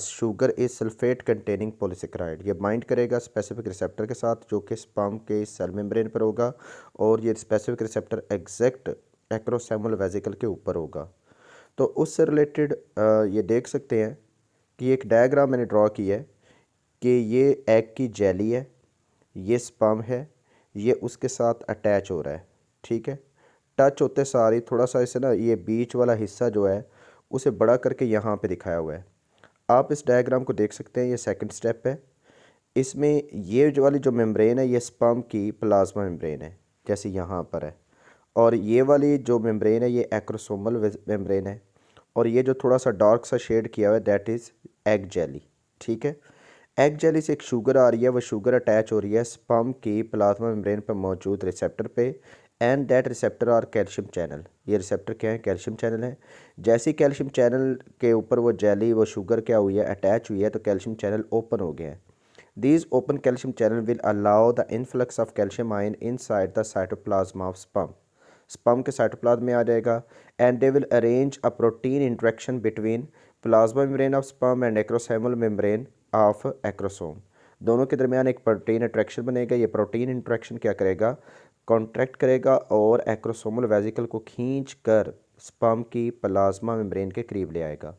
sugar is sulphate containing polysaccharide. ये बाइंड करेगा स्पेसिफिक रिसेप्टर के साथ जो कि स्पर्म के सेल मेम्ब्रेन पर होगा और ये specific receptor exact acrosomal vesicle के ऊपर होगा। तो उससे रिलेटेड ये देख सकते हैं कि एक डायग्राम मैंने ड्रॉ किया है कि ये एग की जेली है, ये स्पर्म है, ये उसके साथ अटैच हो रहा है। ठीक है, टच होते सारी थोड़ा सा इसे ना ये बीच वाला हिस्सा जो है उसे बड़ा करके यहाँ पे दिखाया हुआ है। आप इस डायग्राम को देख सकते हैं, ये सेकंड स्टेप है। इसमें ये जो वाली जो मेम्ब्रेन है ये स्पर्म की प्लाज्मा मेम्ब्रेन है जैसे यहाँ पर है, और ये वाली जो मेम्ब्रेन है ये एक्रोसोमल मेम्ब्रेन है, और ये जो थोड़ा सा डार्क सा शेड किया हुआ है दैट इज़ एग जेली। ठीक है, एग जेली से एक शुगर आ रही है, वो शुगर अटैच हो रही है स्पर्म की प्लाज्मा मेम्ब्रेन पर मौजूद रिसेप्टर पे and that receptor are calcium channel. ये रिसेप्टर क्या है, कैल्शियम चैनल है। जैसे ही कैल्शियम चैनल के ऊपर वो जेली वो शुगर क्या हुई है, अटैच हुई है, तो कैल्शियम चैनल ओपन हो गया है। These open calcium channel will allow the influx of calcium ion inside the cytoplasm of sperm. Sperm के साइटोप्लाज्म में आ जाएगा and they will arrange a protein interaction between plasma membrane of sperm and acrosomal membrane of acrosome. दोनों के दरमियान एक protein interaction बनेगा। ये protein interaction क्या करेगा, कॉन्ट्रैक्ट करेगा और एक्रोसोमल वेजिकल को खींच कर स्पर्म की प्लाज्मा मेम्ब्रेन के करीब ले आएगा।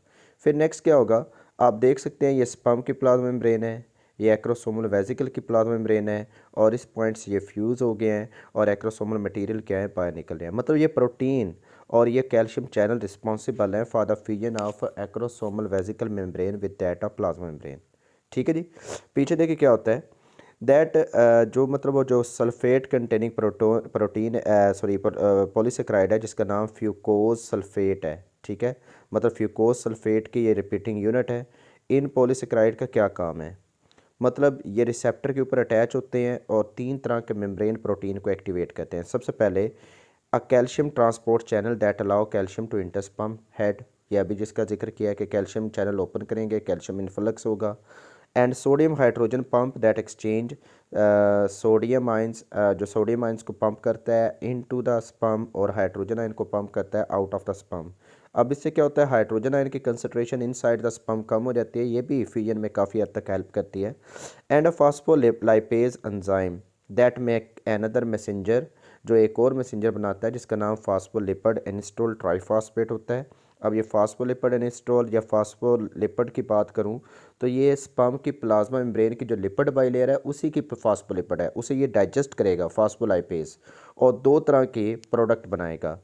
फिर नेक्स्ट क्या होगा, आप देख सकते हैं ये स्पर्म की प्लाज्मा मेम्ब्रेन है, ये एक्रोसोमल वेजिकल की प्लाज्मा मेम्ब्रेन है, और इस पॉइंट से ये फ्यूज़ हो गए हैं और एक्रोसोमल मटेरियल क्या है, बाहर निकल रहे हैं। मतलब ये प्रोटीन और ये कैल्शियम चैनल रिस्पॉन्सिबल हैं for the fusion of acrosomal vesicle membrane with that of plasma membrane. ठीक है जी, पीछे देखिए क्या होता है दैट जो मतलब वो जो sulphate containing protein sorry polysaccharide है जिसका नाम फ्यूकोज सल्फेट है। ठीक है, मतलब फ्यूकोज सल्फेट की ये रिपीटिंग यूनिट है। इन पॉलीसेकेराइड का क्या काम है, मतलब ये रिसेप्टर के ऊपर अटैच होते हैं और तीन तरह के मेम्ब्रेन प्रोटीन को एक्टिवेट करते हैं। सबसे पहले a calcium transport channel that allow calcium to enter sperm head, यह अभी जिसका जिक्र किया है कि कैल्शियम चैनल ओपन करेंगे कैल्शियम इन्फ्लक्स होगा। And sodium hydrogen pump that exchange sodium ions, जो सोडियम आइंस को पंप करता है इनटू द स्पर्म और हाइड्रोजन आयन को पंप करता है आउट ऑफ द स्पर्म। अब इससे क्या होता है, हाइड्रोजन आयन की कंसनट्रेशन इनसाइड द स्पर्म कम हो जाती है, ये भी फ्यूजन में काफ़ी हद तक हेल्प करती है। And a phospholipase enzyme that make another messenger, जो एक और मैसेंजर बनाता है जिसका नाम फास्फोलिपिड एनिस्टोल ट्राइफॉस्फेट होता है। अब ये फास्फोलिपिड एनिस्टोल या फास्फोलिपिड की बात करूं तो ये स्पर्म की प्लाज्मा मेम्ब्रेन की जो लिपिड बाइलेयर है उसी की फास्फोलिपिड है, उसे ये डाइजेस्ट करेगा फास्फोलाइपेज और दो तरह के प्रोडक्ट बनाएगा,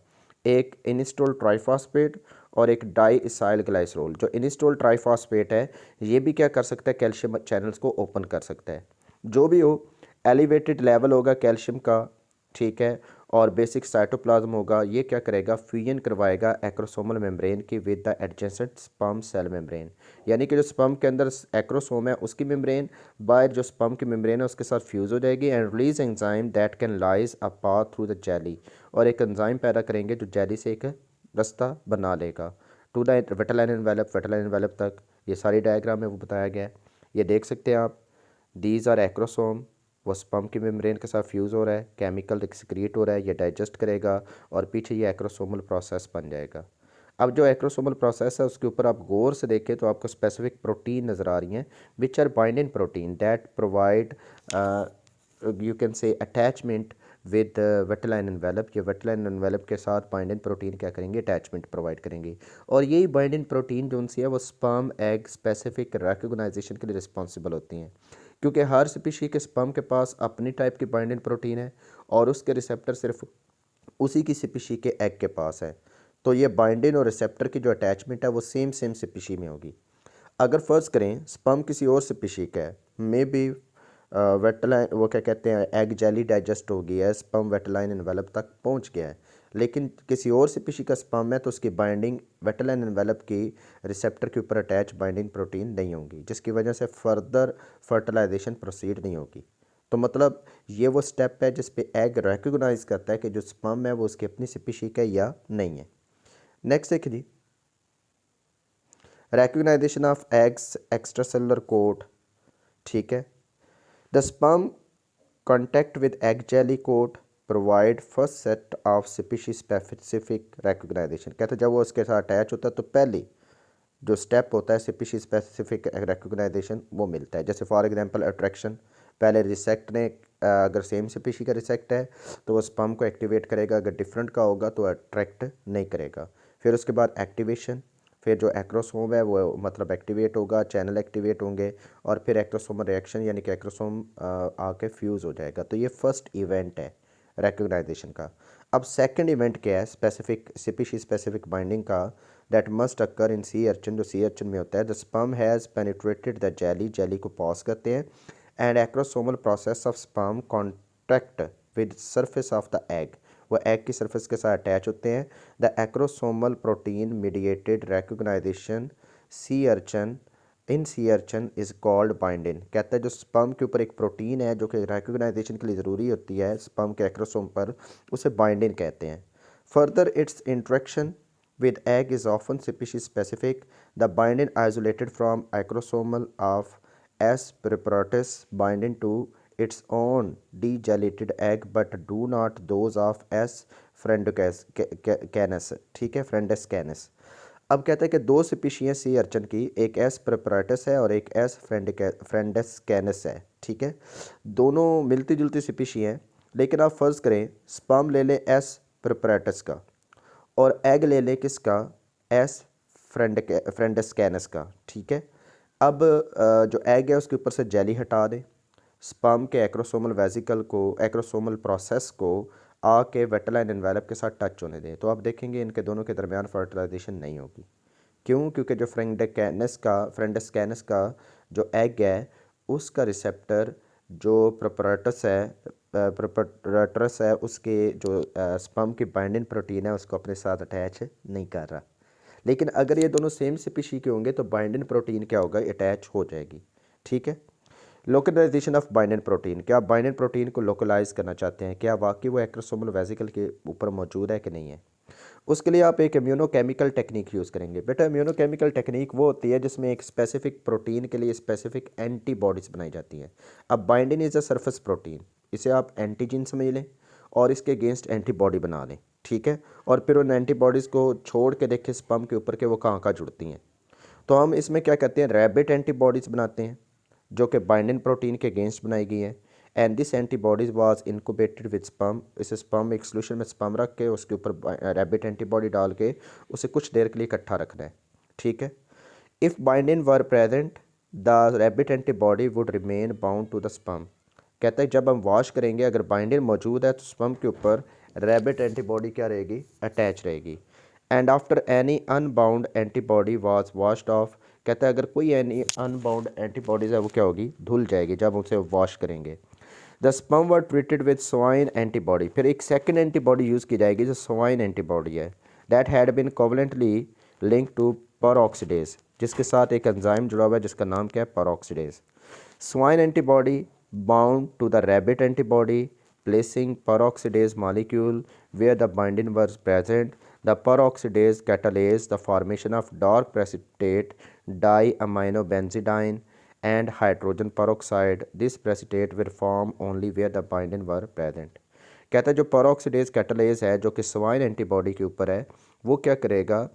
एक इनिस्टोल ट्राइफॉस्फेट और एक डाई इसाइल ग्लाइसरोल। जो इनिस्टोल ट्राइफॉस्फेट है ये भी क्या कर सकता है, कैल्शियम चैनल्स को ओपन कर सकता है। जो भी हो एलिवेटेड लेवल होगा कैल्शियम का, ठीक है, और बेसिक साइटोप्लाज्म होगा, ये क्या करेगा, फ्यूजन करवाएगा एक्रोसोमल मेम्ब्रेन की with the adjacent sperm cell membrane. यानी कि जो स्पर्म के अंदर एक्रोसोम है उसकी मेम्ब्रेन बाहर जो स्पर्म की मेम्ब्रेन है उसके साथ फ्यूज़ हो जाएगी and release enzyme that can lies a path through the jelly, और एक एंजाइम पैदा करेंगे जो जेली से एक रास्ता बना लेगा to the vitelline envelope, vitelline envelope तक। ये सारी डायग्राम में वो बताया गया है, ये देख सकते हैं आप। दीज आर एक्रोसोम, वो स्पर्म की मेम्ब्रेन के साथ फ्यूज़ हो रहा है, केमिकल एक्सक्रीट हो रहा है, ये डाइजेस्ट करेगा और पीछे ये एक्रोसोमल प्रोसेस बन जाएगा। अब जो एक्रोसोमल प्रोसेस है उसके ऊपर आप गौर से देखें तो आपको स्पेसिफिक प्रोटीन नज़र आ रही हैं which are binding protein that provide you can say attachment with vitelline envelope. ये वेटलाइन एनवेलप के साथ बाइंडिंग प्रोटीन क्या करेंगे, अटैचमेंट प्रोवाइड करेंगे। और यही बाइंडिंग प्रोटीन जो उनसी है वो स्पर्म एग स्पेसिफिक रिकॉग्नाइजेशन के लिए रिस्पॉन्सिबल होती हैं, क्योंकि हर स्पीशी के स्पर्म के पास अपनी टाइप की बाइंडिंग प्रोटीन है और उसके रिसेप्टर सिर्फ उसी की स्पीशी के एग के पास है। तो ये बाइंडिंग और रिसेप्टर की जो अटैचमेंट है वो सेम सेम स्पीशी में होगी। अगर फ़र्ज़ करें स्पर्म किसी और स्पीशी का है, मे बी वेटलाइन वो क्या कहते हैं एग जेली डाइजेस्ट हो गया है, स्पर्म वेटलाइन एनवेलप तक पहुंच गया है, लेकिन किसी और स्पीशी का स्पर्म है तो उसकी बाइंडिंग वेटलाइन एनवेलप की रिसेप्टर के ऊपर अटैच बाइंडिंग प्रोटीन नहीं होगी, जिसकी वजह से फर्दर फर्टिलाइजेशन प्रोसीड नहीं होगी। तो मतलब ये वो स्टेप है जिस पे एग रिकॉग्नाइज करता है कि जो स्पर्म है वो उसकी अपनी स्पीशी का या नहीं है। नेक्स्ट देखिए जी, recognization of eggs extracellular coat. ठीक है, the sperm contact with egg jelly coat provide first set of species specific recognition। कहते हैं जब वो उसके साथ अटैच होता है तो पहले जो स्टेप होता है स्पीशी स्पेसिफिक रिकॉग्नाइजेशन वो मिलता है। जैसे फॉर एग्जांपल अट्रैक्शन, पहले रिसेक्ट ने अगर सेम स्पीशी का रिसेक्ट है तो वो स्पर्म को एक्टिवेट करेगा, अगर डिफरेंट का होगा तो अट्रैक्ट नहीं करेगा। फिर उसके बाद एक्टिवेशन, फिर जो एक्रोसोम है वो मतलब एक्टिवेट होगा, चैनल एक्टिवेट होंगे और फिर एक्रोसोमल रिएक्शन यानी कि एक्रोसोम आके फ्यूज़ हो जाएगा। तो ये फर्स्ट इवेंट है रिकॉग्नाइजेशन का। अब सेकंड इवेंट क्या है स्पेसिफिक स्पीशी स्पेसिफिक बाइंडिंग का, that must occur in sea urchin, जो सी अर्चन में होता है। The sperm has penetrated the jelly, jelly को पास करते हैं, and acrosomal process of sperm contact with surface of the egg, वो egg की सरफेस के साथ अटैच होते हैं। The acrosomal protein mediated recognization sea urchin in sea अर्चन इज़ कॉल्ड बाइंडिंग। कहता है जो स्पर्म के ऊपर एक प्रोटीन है जो कि रिकॉग्नाइजेशन के लिए ज़रूरी होती है स्पर्म के एक्रोसोम पर, उसे बाइंडिंग कहते हैं। Further it's interaction with egg is often species specific. The binding isolated from acrosomal of S. preparatus binding to its own degelated egg but do not those of S. frendescanus। ठीक है, frendescanus। अब कहता है कि दो species हैं सी अर्चन की, एक एस प्रेपराटस है और एक एस फ्रेंडेस्कैनस है। ठीक है, दोनों मिलती जुलती स्पीशी हैं, लेकिन आप फ़र्ज़ करें स्पर्म ले लें एस प्रेपराटस का और एग ले लें किसका, एस फ्रेंडेस्कैनस का। ठीक है, अब जो एग है उसके ऊपर से जेली हटा दें, स्पर्म के एक्रोसोमल वेसिकल को एक्रोसोमल प्रोसेस को आके वेटलाइन एनवेलप के साथ टच होने दें, तो आप देखेंगे इनके दोनों के दरमियान फर्टिलाइजेशन नहीं होगी। क्यों? क्योंकि जो फ्रेंडेस्कैनस का जो एग है उसका रिसेप्टर जो प्रोपराटस है उसके जो स्पर्म की बाइंडिंग प्रोटीन है उसको अपने साथ अटैच नहीं कर रहा। लेकिन अगर ये दोनों सेम स्पीशी के होंगे तो बाइंडिंग प्रोटीन क्या होगा, अटैच हो जाएगी। ठीक है, लोकलाइजेशन ऑफ बाइंडिंग प्रोटीन, क्या आप बाइंडिंग प्रोटीन को लोकलाइज करना चाहते हैं, क्या वाकई वो एक्रोसोमल वेसिकल के ऊपर मौजूद है कि नहीं है। उसके लिए आप एक इम्यूनोकेमिकल टेक्निक यूज़ करेंगे। बेटा इम्यूनोकेमिकल टेक्निक वो होती है जिसमें एक स्पेसिफिक प्रोटीन के लिए स्पेसिफिक एंटीबॉडीज़ बनाई जाती हैं। अब binding is a surface protein, इसे आप एंटीजन समझ लें और इसके अगेंस्ट एंटीबॉडी बना लें। ठीक है, और फिर उन एंटीबॉडीज़ को छोड़ के देखें स्पर्म के ऊपर के वो कहाँ कहाँ जुड़ती हैं। तो हम इसमें क्या कहते हैं, रैबिट एंटीबॉडीज़ बनाते हैं जो कि बाइंडिंग प्रोटीन के अगेंस्ट बनाई गई है। And this antibodies was incubated with sperm, इसे स्पर्म एक सोल्यूशन में स्पर्म रख के उसके ऊपर रैबिट एंटीबॉडी डाल के उसे कुछ देर के लिए इकट्ठा रखना है। ठीक है, if binding were present the rabbit antibody would remain bound to the sperm. कहता है जब हम वॉश करेंगे अगर बाइंडिंग मौजूद है तो स्पर्म के ऊपर रैबिट एंटीबॉडी क्या रहेगी, अटैच रहेगी। And after any unbound antibody was washed of, कहता है अगर कोई एनी अनबाउंड एंटीबॉडीज़ है वो क्या होगी, धुल जाएगी जब उसे वॉश करेंगे। The sperm were treated with swine antibody, फिर एक सेकंड एंटीबॉडी यूज़ की जाएगी जो स्वाइन एंटीबॉडी है, that had been covalently link to peroxidase, जिसके साथ एक एंजाइम जुड़ा हुआ है जिसका नाम क्या है, peroxidase. Swine antibody bound to the rabbit antibody placing peroxidase molecule where the binding was present. The peroxidase catalyzes the formation of dark precipitate diaminobenzidine and hydrogen peroxide. This precipitate will form only where the binding were present. कहता है जो peroxidase catalase है जो कि swine antibody के ऊपर है वो क्या करेगा,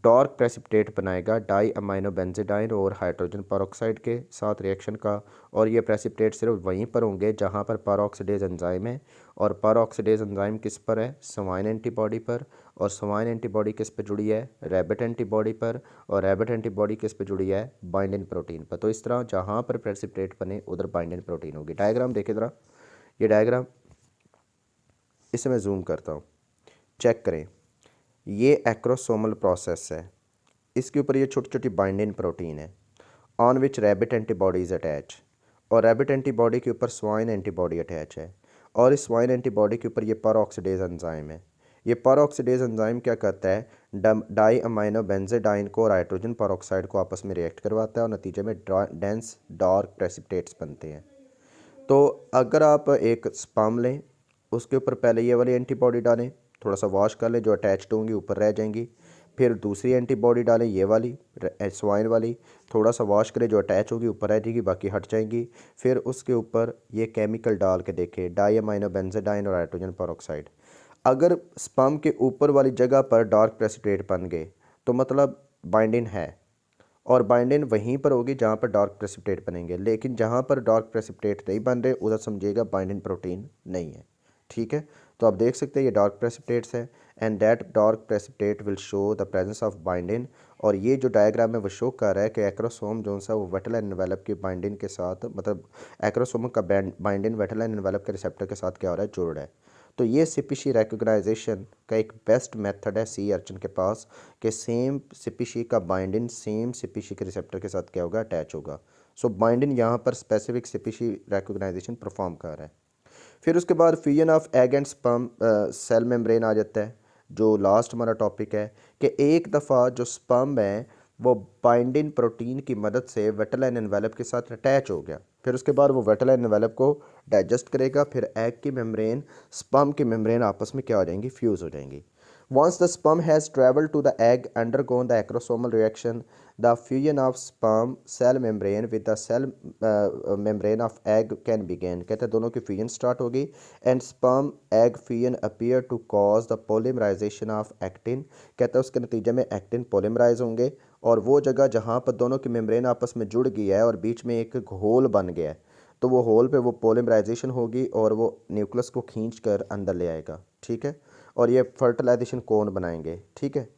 डार्क प्रेसिपिटेट बनाएगा डाई अमाइनो बेंजीडाइन और हाइड्रोजन पेरोक्साइड के साथ रिएक्शन का। और ये प्रेसिपिटेट सिर्फ वहीं पर होंगे जहाँ पर पेरोक्सीडेज एंजाइम है। और पेरोक्सीडेज एंजाइम किस पर है, स्वाइन एंटीबॉडी पर। और स्वाइन एंटीबॉडी किस पे जुड़ी है, रैबिट एंटीबॉडी पर। और रैबिट एंटीबॉडी किस पे जुड़ी है, बाइंडिंग प्रोटीन पर। तो इस तरह जहाँ पर प्रेसिपिटेट बने उधर बाइंडिंग प्रोटीन होगी। डायग्राम देखे ज़रा, ये डायग्राम, इसे मैं जूम करता हूँ, चेक करें। ये एक्रोसोमल प्रोसेस है, इसके ऊपर ये छोटी छोटी बाइंडिंग प्रोटीन है on which rabbit antibodies attach. और रैबिट एंटीबॉडी के ऊपर स्वाइन एंटीबॉडी अटैच है। और इस स्वाइन एंटीबॉडी के ऊपर ये पेरोक्सीडेज एंजाइम है। ये पेरोक्सीडेज एंजाइम क्या करता है, डाई अमाइनो बेंजीडाइन को और हाइड्रोजन पेरोक्साइड को आपस में रिएक्ट करवाता है और नतीजे में डेंस डार्क प्रेसिपिटेट्स बनते हैं। तो अगर आप एक स्पर्म लें, उसके ऊपर पहले ये वाली एंटीबॉडी डालें, थोड़ा सा वॉश कर लें, जो अटैच्ड होंगी ऊपर रह जाएंगी। फिर दूसरी एंटीबॉडी डालें, ये वाली स्वाइन वाली, थोड़ा सा वॉश करें, जो अटैच होगी ऊपर रह जाएगी, बाकी हट जाएंगी। फिर उसके ऊपर ये केमिकल डाल के देखें, डाई अमाइनो बेंजीडाइन और हाइड्रोजन पेरोक्साइड। अगर स्पर्म के ऊपर वाली जगह पर डार्क प्रेसिपिटेट बन गए तो मतलब बाइंडिंग है, और बाइंडिंग वहीं पर होगी जहाँ पर डार्क प्रेसिपिटेट बनेंगे। लेकिन जहाँ पर डार्क प्रेसिपिटेट नहीं बन रहे उधर समझिएगा बाइंडिंग प्रोटीन नहीं है। ठीक है, तो आप देख सकते हैं ये डार्क प्रेसिपिटेट्स है and that dark precipitate will show the presence of binding. और ये जो डायग्राम है वो शो कर रहा है कि एक्रोसोम जो सा वो वेटल एनवेलप की बाइंडिंग के साथ, मतलब एक्रोसोम का बाइंडिंग वेटल एनवेलप के रिसेप्टर के साथ क्या हो रहा है, जुड़ रहा है। तो ये स्पीशी रिकॉग्नाइजेशन का एक बेस्ट मेथड है सी अर्चिन के पास कि सेम स्पीशी का बाइंडिंग सेम स्पीशी के रिसेप्टर के साथ क्या होगा, अटैच होगा। सो बाइंडिंग यहाँ पर स्पेसिफिक स्पीशी रिकॉग्नाइजेशन परफॉर्म कर रहा है। फिर उसके बाद fusion of egg and sperm cell membrane आ जाता है, जो लास्ट हमारा टॉपिक है कि एक दफ़ा जो स्पर्म है वो बाइंडिंग प्रोटीन की मदद से वेटलाइन एनवेलप के साथ अटैच हो गया। फिर उसके बाद वो वेटलाइन एनवेलप को डाइजेस्ट करेगा, फिर एग की मेम्ब्रेन स्पर्म की मेम्ब्रेन आपस में क्या हो जाएंगी, फ्यूज़ हो जाएंगी। Once the sperm has traveled to the egg, undergone the acrosomal reaction, the fusion of sperm cell membrane with the cell membrane of egg can begin। कहते हैं दोनों की फ्यूजन स्टार्ट होगी and sperm egg fusion appear to cause the polymerization of actin। कहते हैं उसके नतीजे में एक्टिन पोलीमराइज होंगे और वो जगह जहाँ पर दोनों की मेम्ब्रेन आपस में जुड़ गई है और बीच में एक होल बन गया है, तो वो होल पे वो पोलीमराइजेशन होगी और वो न्यूक्लियस को खींच कर अंदर ले आएगा। ठीक है, और ये फर्टिलाइजेशन कोन बनाएंगे। ठीक है,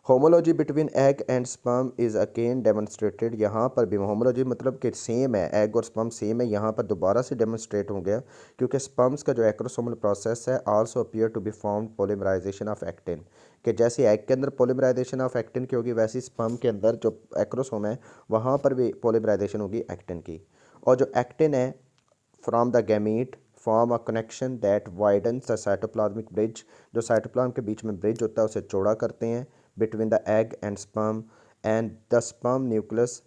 homology between egg and sperm is again demonstrated. यहाँ पर भी होमोलॉजी मतलब कि सेम है, एग और स्पर्म सेम है, यहाँ पर दोबारा से डेमोन्स्ट्रेट हो गया क्योंकि स्पर्म्स का जो एक्रोसोमल प्रोसेस है also appear to be form polymerisation of actin. कि जैसे एग के अंदर पोलीमराइजेशन ऑफ एक्टिन की होगी वैसे स्पर्म के अंदर जो एक्रोसोम है वहाँ पर भी पोलीमराइजेशन होगी एक्टिन की। और जो एक्टिन है from the gamete form a connection that widens the cytoplasmic bridge. जो साइटोप्लाज्म के बीच में ब्रिज होता है उसे चौड़ा करते हैं between the egg and sperm and the sperm nucleus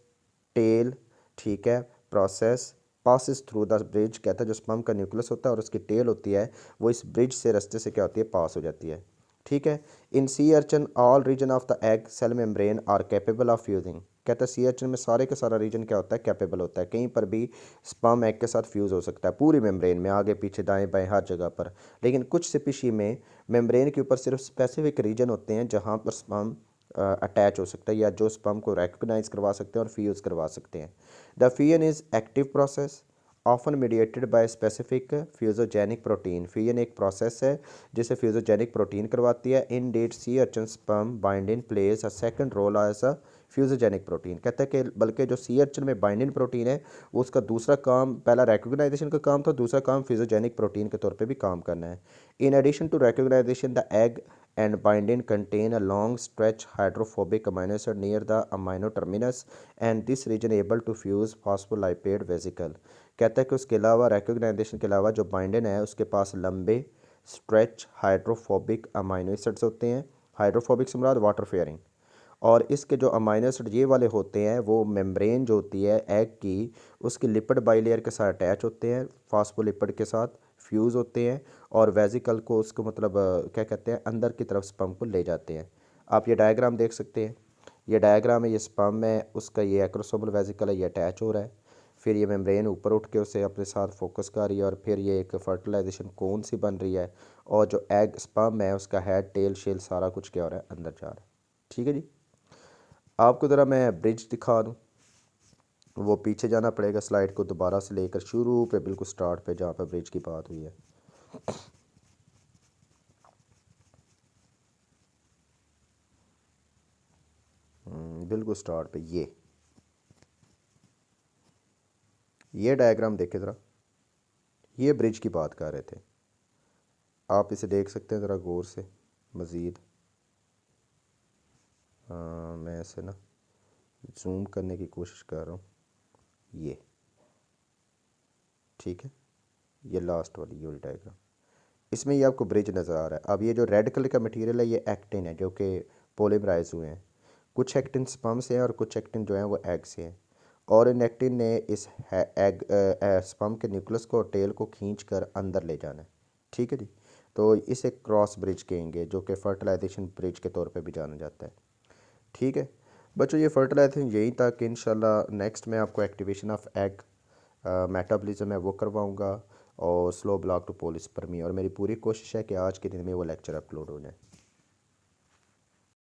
tail. ठीक है, process passes through the bridge. कहता है जो स्पर्म का न्यूक्लियस होता है और उसकी टेल होती है वो इस ब्रिज से रास्ते से क्या होती है, पास हो जाती है। ठीक है, in sea urchin all region of the egg cell membrane are capable of fusing. कहता है सी अर्चन में सारे का सारा रीजन क्या होता है, कैपेबल होता है। कहीं पर भी स्पर्म एग के साथ फ्यूज़ हो सकता है पूरी मेम्ब्रेन में, आगे पीछे दाएं बाएं हर जगह पर। लेकिन कुछ स्पीशी में मेम्ब्रेन के ऊपर सिर्फ स्पेसिफिक रीजन होते हैं जहाँ पर स्पर्म अटैच हो सकता है या जो स्पर्म को रिकॉग्नाइज करवा सकते हैं और फ्यूज़ करवा सकते हैं। The fusion is active process often mediated by specific fusogenic protein. Fusion एक प्रोसेस है जिसे फ्यूजोजेनिक प्रोटीन करवाती है। इन that sea urchin sperm binding plays a second role as a fusogenic protein. कहता है कि बल्कि जो सी अर्चन में बाइंडिंग प्रोटीन है उसका दूसरा काम, पहला रिकॉग्नाइजेशन का काम था, दूसरा काम फ्यूजोजेनिक प्रोटीन के तौर पे भी काम करना है। In addition to recognition the egg and binding contain a long stretch hydrophobic amino acid near the amino terminus and this region able to fuse phospholipid vesicle। कहता है कि उसके अलावा रिकॉग्नाइजेशन के अलावा जो बाइंडिंग है उसके पास लंबे स्ट्रेच हाइड्रोफोबिक अमाइनो एसिड्स होते हैं। हाइड्रोफोबिक से मुराद वाटर फेयरिंग। और इसके जो अमाइनो एसिड ये वाले होते हैं वो मेम्ब्रेन जो होती है एग की उसकी लिपिड बाइलेयर के साथ अटैच होते हैं, फास्फोलिपिड के साथ फ्यूज़ होते हैं और वेजिकल को उसको मतलब क्या कहते हैं अंदर की तरफ स्पर्म को ले जाते हैं। आप ये डायग्राम देख सकते हैं, ये डायग्राम है, ये स्पर्म है, उसका ये एक्रोसोमल वेसिकल है, ये अटैच हो रहा है, फिर ये मेम्ब्रेन ऊपर उठ के उसे अपने साथ फोकस कर रही है, और फिर ये एक फर्टिलाइजेशन कोन सी बन रही है, और जो एग स्पर्म है उसका हेड टेल शेल सारा कुछ क्या हो रहा है, अंदर जा रहा है। ठीक है जी। आपको ज़रा मैं ब्रिज दिखा दूँ, वो पीछे जाना पड़ेगा स्लाइड को दोबारा से लेकर शुरू पे बिल्कुल स्टार्ट पे जहाँ पर ब्रिज की बात हुई है। बिल्कुल स्टार्ट पे ये डायग्राम देखे ज़रा, ये ब्रिज की बात कर रहे थे। आप इसे देख सकते हैं ज़रा गौर से मज़ीद। मैं इसे ना जूम करने की कोशिश कर रहा हूँ। ये ठीक है, ये लास्ट वाली डायग्राम, इसमें ये आपको ब्रिज नज़र आ रहा है। अब ये जो रेड कलर का मटेरियल है ये एक्टिन है, जो कि पॉलीमराइज हुए हैं। कुछ एक्टिन स्पर्म से हैं और कुछ एक्टिन जो हैं वो एग से हैं, और इन एक्टिन ने इस एग स्पर्म के न्यूक्लियस को और टेल को खींच कर अंदर ले जाना है। ठीक है जी। तो इसे क्रॉस ब्रिज कहेंगे, जो कि फर्टिलाइजेशन ब्रिज के तौर पे भी जाना जाता है। ठीक है बच्चों, ये फर्टिलाइजेशन यहीं तक। इंशाल्लाह नेक्स्ट मैं आपको एक्टिवेशन ऑफ एग मेटाबॉलिज्म है वो करवाऊँगा, और स्लो ब्लॉक टू पोलिसपर्मी, और मेरी पूरी कोशिश है कि आज के दिन में वो लेक्चर अपलोड हो जाए।